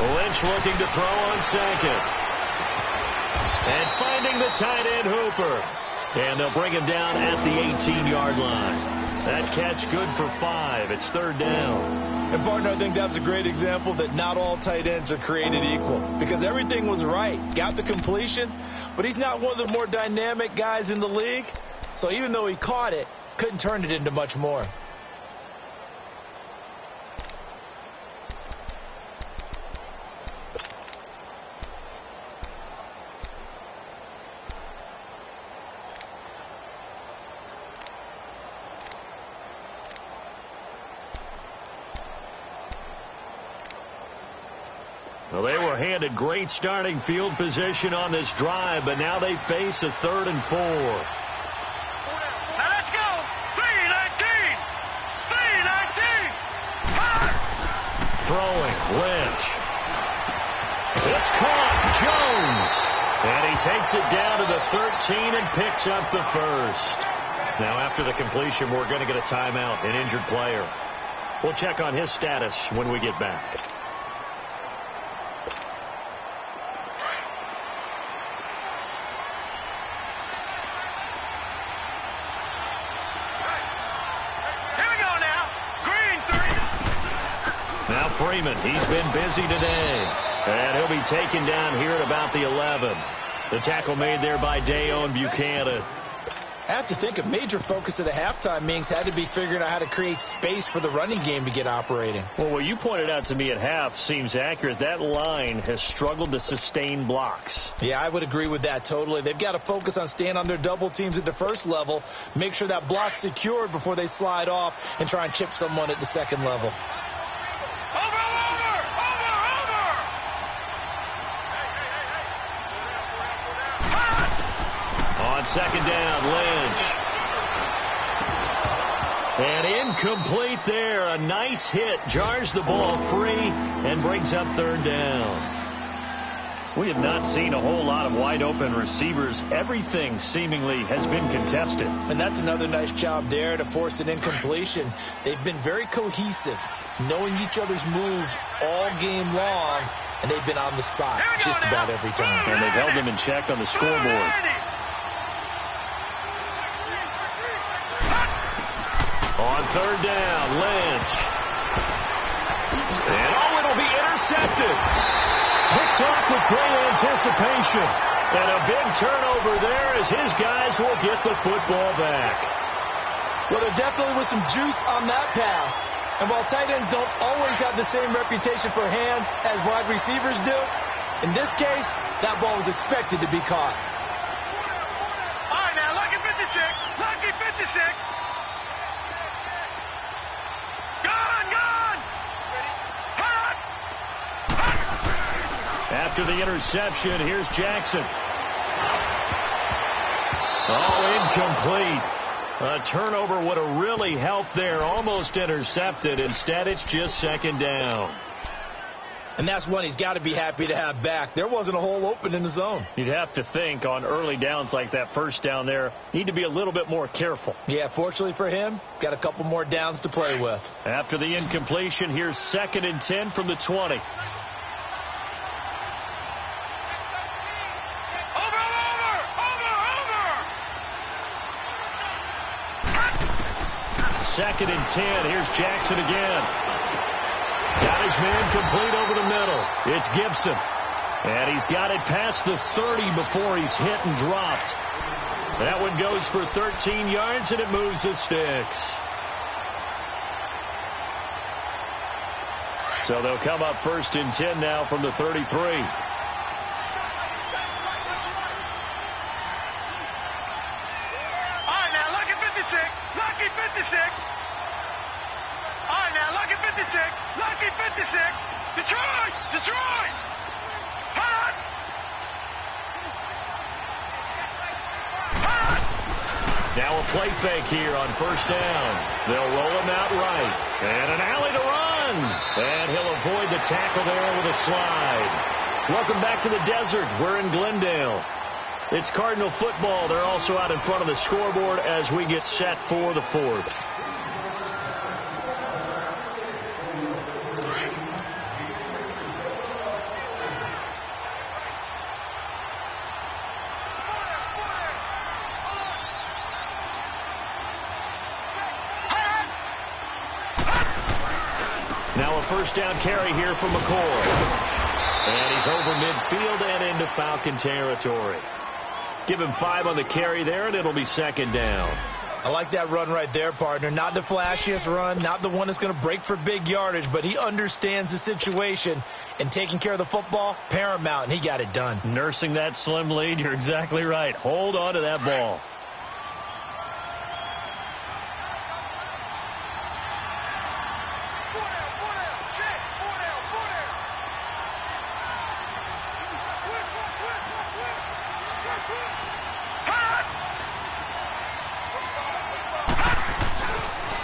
Lynch looking to throw on second. And finding the tight end Hooper. And they'll bring him down at the 18-yard line. That catch good for 5. It's third down. And, partner, I think that's a great example that not all tight ends are created equal. Because everything was right. Got the completion, but he's not one of the more dynamic guys in the league. So even though he caught it, couldn't turn it into much more. Well, they were handed great starting field position on this drive, but now they face a 3rd and 4. Now let's go. 3-19. 3-19. Throwing, Lynch. It's caught, Jones. And he takes it down to the 13 and picks up the first. Now after the completion, we're going to get a timeout, an injured player. We'll check on his status when we get back. Freeman, he's been busy today. And he'll be taken down here at about the 11. The tackle made there by Dayon Buchanan. I have to think a major focus of the halftime meetings had to be figuring out how to create space for the running game to get operating. Well, what you pointed out to me at half seems accurate. That line has struggled to sustain blocks. Yeah, I would agree with that totally. They've got to focus on staying on their double teams at the first level, make sure that block's secured before they slide off and try and chip someone at the second level. On second down, Lynch. And incomplete there. A nice hit. Jars the ball free and brings up third down. We have not seen a whole lot of wide-open receivers. Everything seemingly has been contested. And that's another nice job there to force an incompletion. They've been very cohesive, knowing each other's moves all game long, and they've been on the spot just about every time. And they've held them in check on the scoreboard. On third down, Lynch. And it'll be intercepted. Picked off with great anticipation. And a big turnover there as his guys will get the football back. Well, there definitely was some juice on that pass. And while tight ends don't always have the same reputation for hands as wide receivers do, in this case, that ball was expected to be caught. All right, now, lucky 56. Lucky 56. After the interception, here's Jackson. Oh, incomplete. A turnover would have really helped there. Almost intercepted. Instead, it's just second down. And that's one he's got to be happy to have back. There wasn't a hole open in the zone. You'd have to think on early downs like that first down there, need to be a little bit more careful. Yeah, fortunately for him, got a couple more downs to play with. After the incompletion, here's 2nd and 10 from the 20. Second and 10. Here's Jackson again. Got his man complete over the middle. It's Gibson. And he's got it past the 30 before he's hit and dropped. That one goes for 13 yards, and it moves the sticks. So they'll come up 1st and 10 now from the 33. All right, now, lucky 56. Lucky 56. All right, now, lucky 56. Lucky 56. Detroit! Detroit! Hot! Hot! Now a play fake here on 1st down. They'll roll him out right. And an alley to run. And he'll avoid the tackle there with a slide. Welcome back to the desert. We're in Glendale. It's Cardinal football. They're also out in front of the scoreboard as we get set for the 4th. Now a 1st down carry here from McCoy. And he's over midfield and into Falcon territory. Give him 5 on the carry there, and it'll be 2nd down. I like that run right there, partner. Not the flashiest run, not the one that's going to break for big yardage, but he understands the situation, and taking care of the football, paramount, and he got it done. Nursing that slim lead, you're exactly right. Hold on to that ball.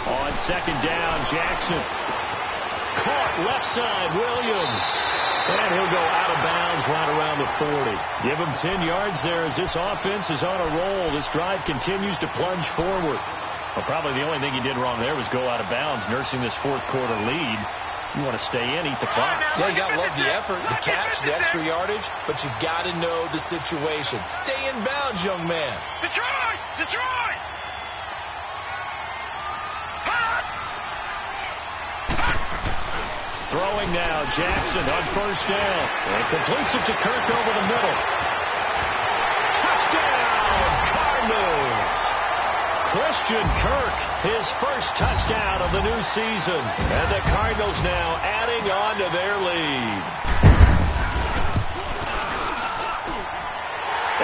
On 2nd down, Jackson. Caught left side, Williams. And he'll go out of bounds right around the 40. Give him 10 yards there as this offense is on a roll. This drive continues to plunge forward. Well, probably the only thing he did wrong there was go out of bounds, nursing this 4th quarter lead. You want to stay in, eat the clock. Yeah, you got to love the effort, the catch, the extra yardage, but you got to know the situation. Stay in bounds, young man. Detroit! Detroit! Throwing now, Jackson on 1st down. And completes it to Kirk over the middle. Christian Kirk, his first touchdown of the new season. And the Cardinals now adding on to their lead.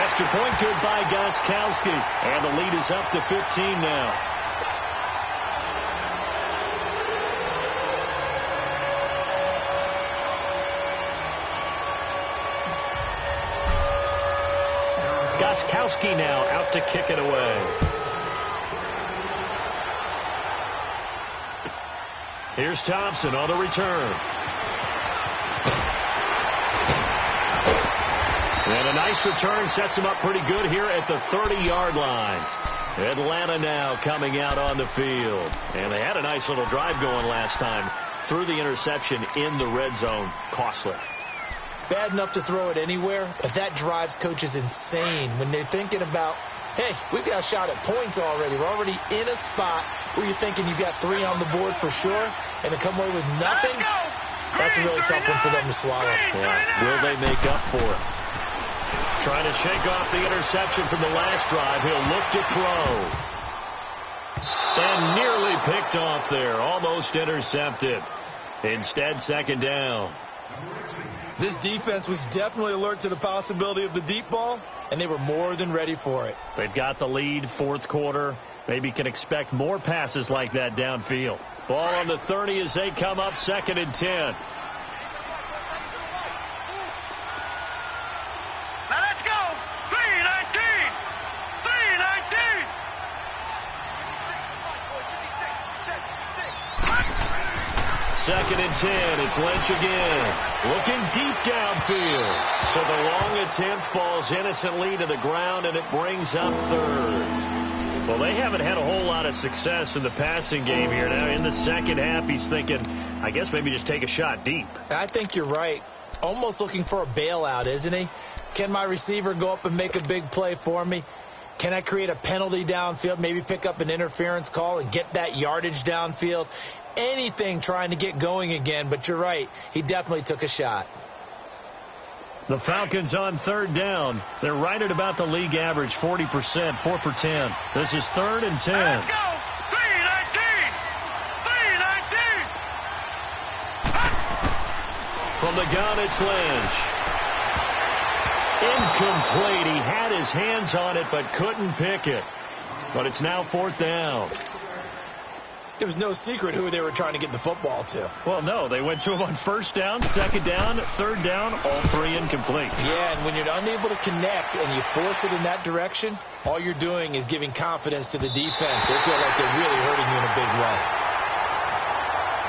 Extra point good by Gostkowski. And the lead is up to 15 now. Gostkowski now out to kick it away. Here's Thompson on the return. And a nice return sets him up pretty good here at the 30-yard line. Atlanta now coming out on the field. And they had a nice little drive going last time. Threw the interception in the red zone. Costly. Bad enough to throw it anywhere, but that drives coaches insane when they're thinking about, hey, we've got a shot at points already. We're already in a spot where you're thinking you've got 3 on the board for sure, and to come away with nothing, that's a really tough one for them to swallow. Yeah. Will they make up for it? Trying to shake off the interception from the last drive. He'll look to throw. And nearly picked off there. Almost intercepted. Instead, second down. This defense was definitely alert to the possibility of the deep ball, and they were more than ready for it. They've got the lead, fourth quarter. Maybe can expect more passes like that downfield. Ball on the 30 as they come up, 2nd and 10. Now let's go. 3-19. 3-19. 2nd and 10. It's Lynch again. Looking deep downfield. So the long attempt falls innocently to the ground, and it brings up 3rd. Well, they haven't had a whole lot of success in the passing game here. Now in the second half, he's thinking, I guess maybe just take a shot deep. I think you're right. Almost looking for a bailout, isn't he? Can my receiver go up and make a big play for me? Can I create a penalty downfield, maybe pick up an interference call and get that yardage downfield? Anything trying to get going again, but you're right. He definitely took a shot. The Falcons on 3rd down. They're right at about the league average, 40%, 4 for 10. This is 3rd and 10. Let's go. 3-19. 3-19. From the gun, it's Lynch. Incomplete. He had his hands on it, but couldn't pick it. But it's now 4th down. It was no secret who they were trying to get the football to. Well, no. They went to him on 1st down, 2nd down, 3rd down, all 3 incomplete. Yeah, and when you're unable to connect and you force it in that direction, all you're doing is giving confidence to the defense. They feel like they're really hurting you in a big way.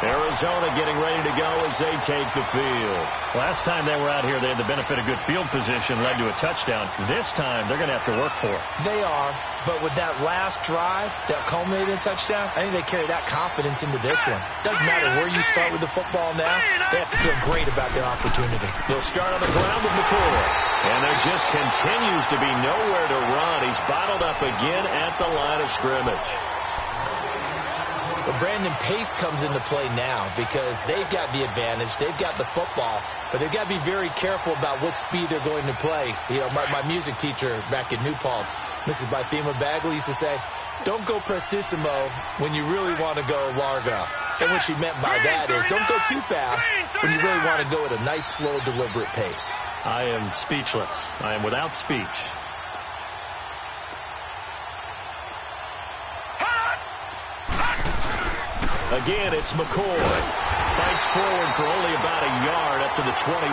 Arizona getting ready to go as they take the field. Last time they were out here, they had the benefit of good field position, led to a touchdown. This time, they're going to have to work for it. They are, but with that last drive that culminated in a touchdown, I think they carry that confidence into this one. Doesn't matter where you start with the football now, they have to feel great about their opportunity. They'll start on the ground with McCoy. And there just continues to be nowhere to run. He's bottled up again at the line of scrimmage. But Brandon Pace comes into play now because they've got the advantage. They've got the football, but they've got to be very careful about what speed they're going to play. You know, my music teacher back in New Paltz, Mrs. Bythema Bagley, used to say, don't go prestissimo when you really want to go largo. And what she meant by that is don't go too fast when you really want to go at a nice, slow, deliberate pace. I am speechless. I am without speech. Again, it's McCoy. Fights forward for only about a yard up to the 21.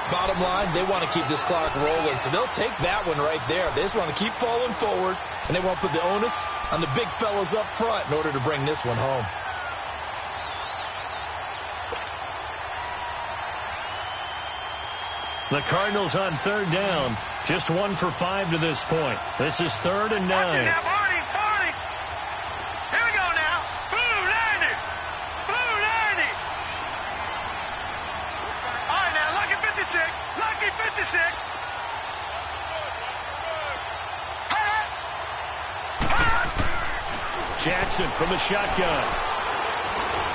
Bottom line, they want to keep this clock rolling, so they'll take that one right there. They just want to keep falling forward, and they want to put the onus on the big fellas up front in order to bring this one home. The Cardinals on 3rd down. Just 1 for 5 to this point. This is 3rd and 9. Jackson from the shotgun.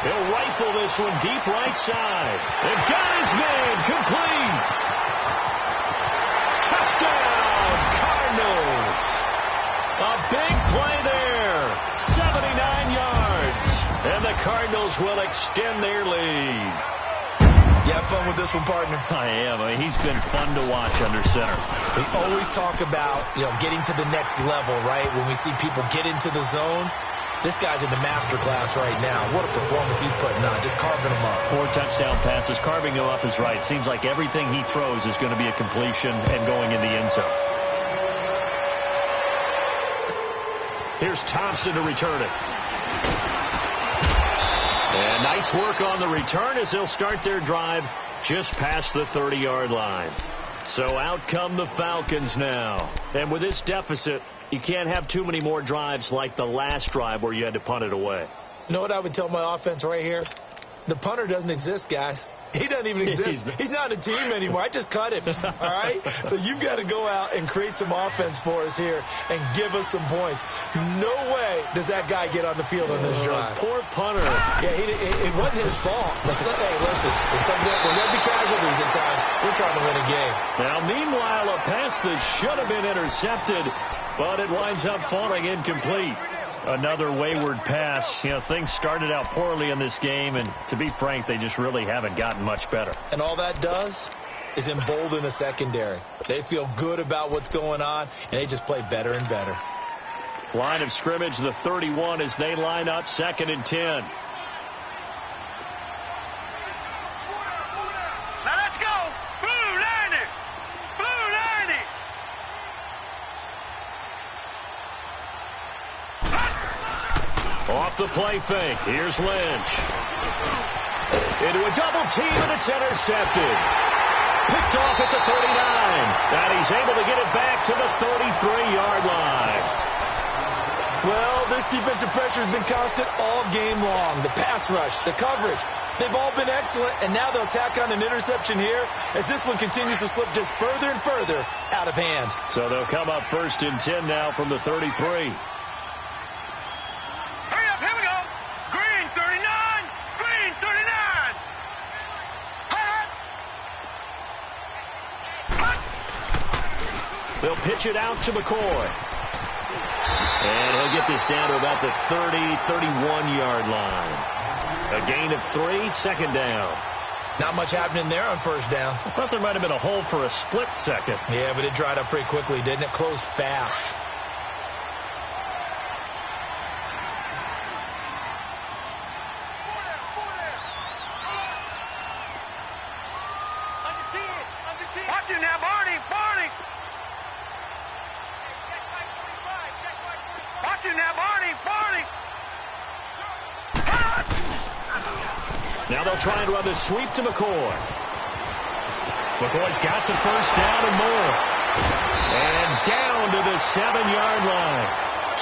He'll rifle this one deep right side. They've got his man complete. Touchdown, Cardinals. A big play there Cardinals will extend their lead. You have fun with this one, partner? I am. I mean, he's been fun to watch under center. We always talk about, getting to the next level, right? When we see people get into the zone, this guy's in the master class right now. What a performance he's putting on, just carving them up. 4 touchdown passes. Carving him up is right. Seems like everything he throws is going to be a completion and going in the end zone. Here's Thompson to return it. And nice work on the return as they'll start their drive just past the 30-yard line. So out come the Falcons now. And with this deficit, you can't have too many more drives like the last drive where you had to punt it away. You know what I would tell my offense right here? The punter doesn't exist, guys. He doesn't even exist. He's not a team anymore. I just cut him, all right? So you've got to go out and create some offense for us here and give us some points. No way does that guy get on the field on this drive. Poor punter. Yeah, it wasn't his fault. But hey, listen, we're going to be casualties at times. We're trying to win a game. Now, meanwhile, a pass that should have been intercepted, but it winds up falling incomplete. Another wayward pass. Things started out poorly in this game, and to be frank, they just really haven't gotten much better. And all that does is embolden the secondary. They feel good about what's going on, and they just play better and better. Line of scrimmage, the 31 as they line up, 2nd and 10. Now let's go. Blue 90. Blue 90. Off the play fake. Here's Lynch. Into a double team, and it's intercepted. Picked off at the 39. And he's able to get it back to the 33-yard line. Well, this defensive pressure has been constant all game long. The pass rush, the coverage, they've all been excellent, and now they'll tack on an interception here as this one continues to slip just further and further out of hand. So they'll come up 1st and 10 now from the 33. Here we go. Green 39. Green 39. They'll pitch it out to McCoy. And he'll get this down to about the 30, 31-yard line. A gain of 3, 2nd down. Not much happening there on 1st down. I thought there might have been a hole for a split second. Yeah, but it dried up pretty quickly, didn't it? Closed fast. Watch him now, Barney. Barney. Watch him now, Barney. Barney. Now they'll try and run the sweep to McCoy. McCoy's got the 1st down and more. And down to the 7-yard line.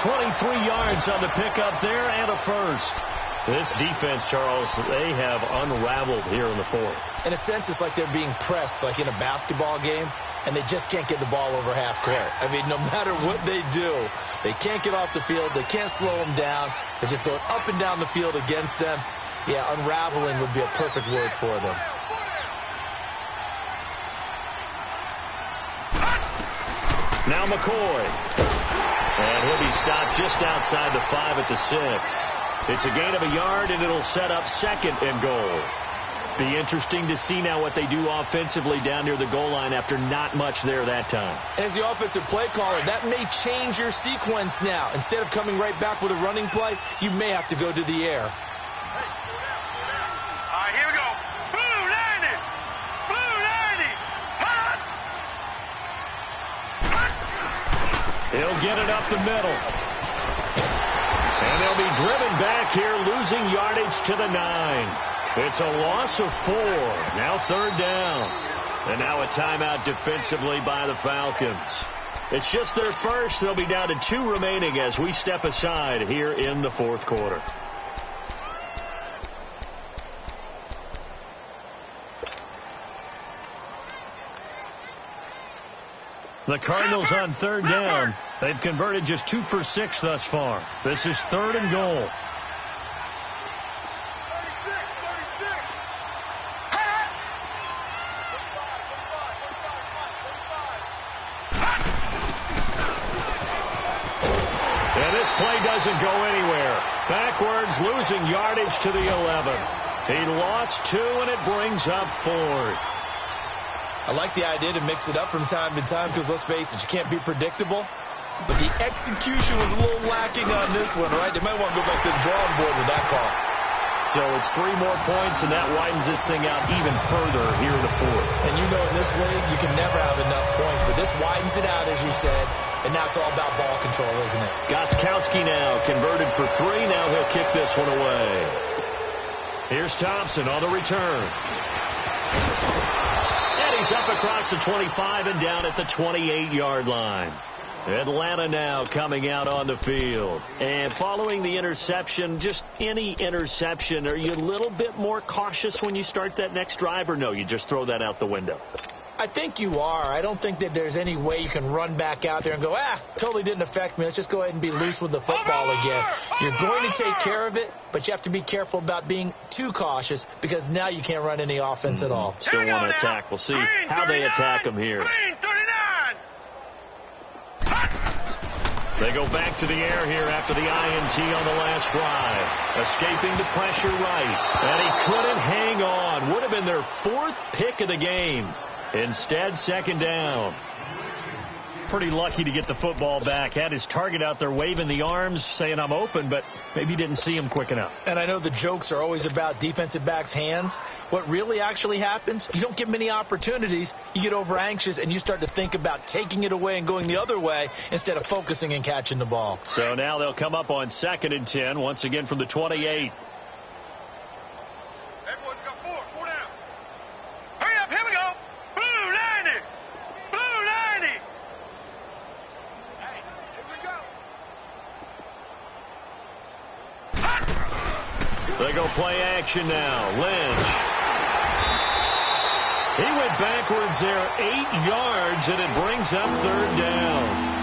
23 yards on the pickup there and a 1st. This defense, Charles, they have unraveled here in the 4th. In a sense, it's like they're being pressed like in a basketball game, and they just can't get the ball over half court. I mean, no matter what they do, they can't get off the field. They can't slow them down. They're just going up and down the field against them. Yeah, unraveling would be a perfect word for them. Now McCoy. And he'll be stopped just outside the 5 at the 6. It's a gain of a yard, and it'll set up 2nd and goal. Be interesting to see now what they do offensively down near the goal line after not much there that time. As the offensive play caller, that may change your sequence now. Instead of coming right back with a running play, you may have to go to the air. All right, here we go. Blue 90. Blue 90. He'll get it up the middle. And they'll be driven back here, losing yardage to the 9. It's a loss of 4. Now 3rd down. And now a timeout defensively by the Falcons. It's just their 1st. They'll be down to 2 remaining as we step aside here in the 4th quarter. The Cardinals on 3rd down. They've converted just 2 for 6 thus far. This is 3rd and goal. And this play doesn't go anywhere. Backwards, losing yardage to the 11. He lost 2, and it brings up 4th. I like the idea to mix it up from time to time because, let's face it, you can't be predictable. But the execution was a little lacking on this one, right? They might want to go back to the drawing board with that call. So it's 3 more points, and that widens this thing out even further here in the 4th. And you know in this league, you can never have enough points. But this widens it out, as you said. And now it's all about ball control, isn't it? Gostkowski now converted for 3. Now he'll kick this one away. Here's Thompson on the return. And he's up across the 25 and down at the 28-yard line. Atlanta now coming out on the field. And following the interception, just any interception, are you a little bit more cautious when you start that next drive, or no, you just throw that out the window? I think you are. I don't think that there's any way you can run back out there and go, totally didn't affect me. Let's just go ahead and be loose with the football again. You're going to take care of it, but you have to be careful about being too cautious because now you can't run any offense at all. Still want to attack. We'll see how they attack him here. They go back to the air here after the INT on the last drive. Escaping the pressure right. And he couldn't hang on. Would have been their 4th pick of the game. Instead, 2nd down. Pretty lucky to get the football back. Had his target out there waving the arms, saying I'm open, but maybe didn't see him quick enough. And I know the jokes are always about defensive backs' hands. What really actually happens, you don't get many opportunities. You get over anxious, and you start to think about taking it away and going the other way instead of focusing and catching the ball. So now they'll come up on 2nd and 10, once again from the 28. Everyone's got 4 down. Hurry up, here we go. Blue 90. Blue 90. Hey, here we go. They go play action now. Lynch. He went backwards there 8 yards, and it brings up 3rd down.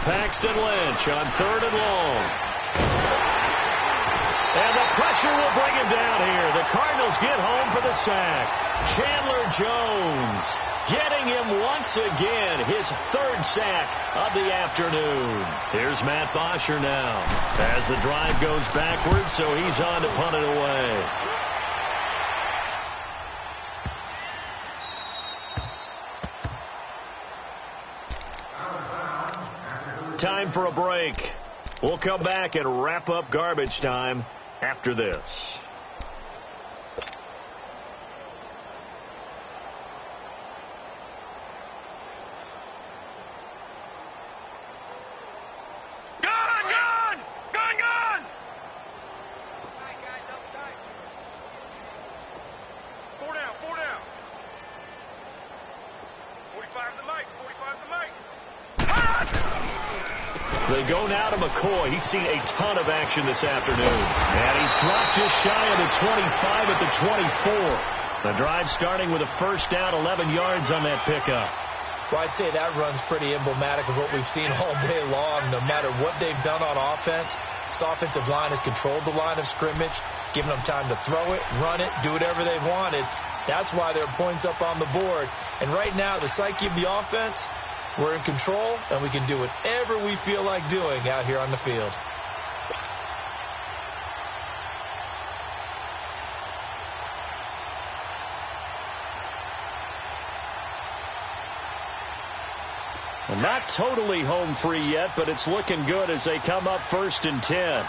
Paxton Lynch on 3rd and long. And the pressure will bring him down here. The Cardinals get home for the sack. Chandler Jones getting him once again, his 3rd sack of the afternoon. Here's Matt Bosher now as the drive goes backwards, so he's on to punt it away. Time for a break. We'll come back and wrap up garbage time after this. Gun! Tight, guys, double tight. 4 down. 45's the mic. They go now to McCoy. He's seen a ton of action this afternoon. And he's dropped just shy of the 25 at the 24. The drive starting with a 1st down, 11 yards on that pickup. Well, I'd say that run's pretty emblematic of what we've seen all day long. No matter what they've done on offense, this offensive line has controlled the line of scrimmage, given them time to throw it, run it, do whatever they wanted. That's why there are points up on the board. And right now, the psyche of the offense, we're in control, and we can do whatever we feel like doing out here on the field. Well, not totally home free yet, but it's looking good as they come up 1st and 10.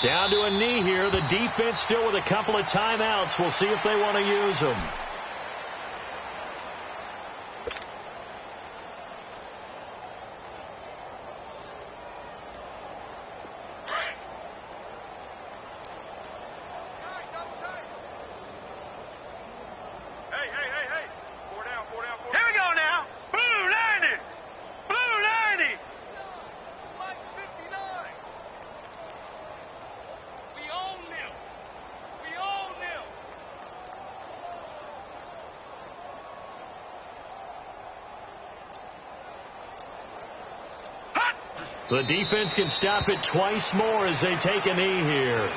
Down to a knee here. The defense still with a couple of timeouts. We'll see if they want to use them. Here we go now. Blue The defense can stop it twice more as they take a knee here.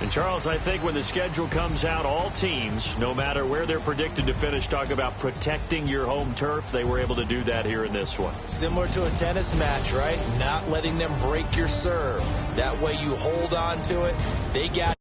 And Charles, I think when the schedule comes out, all teams, no matter where they're predicted to finish, talk about protecting your home turf. They were able to do that here in this one. Similar to a tennis match, right? Not letting them break your serve. That way you hold on to it. They got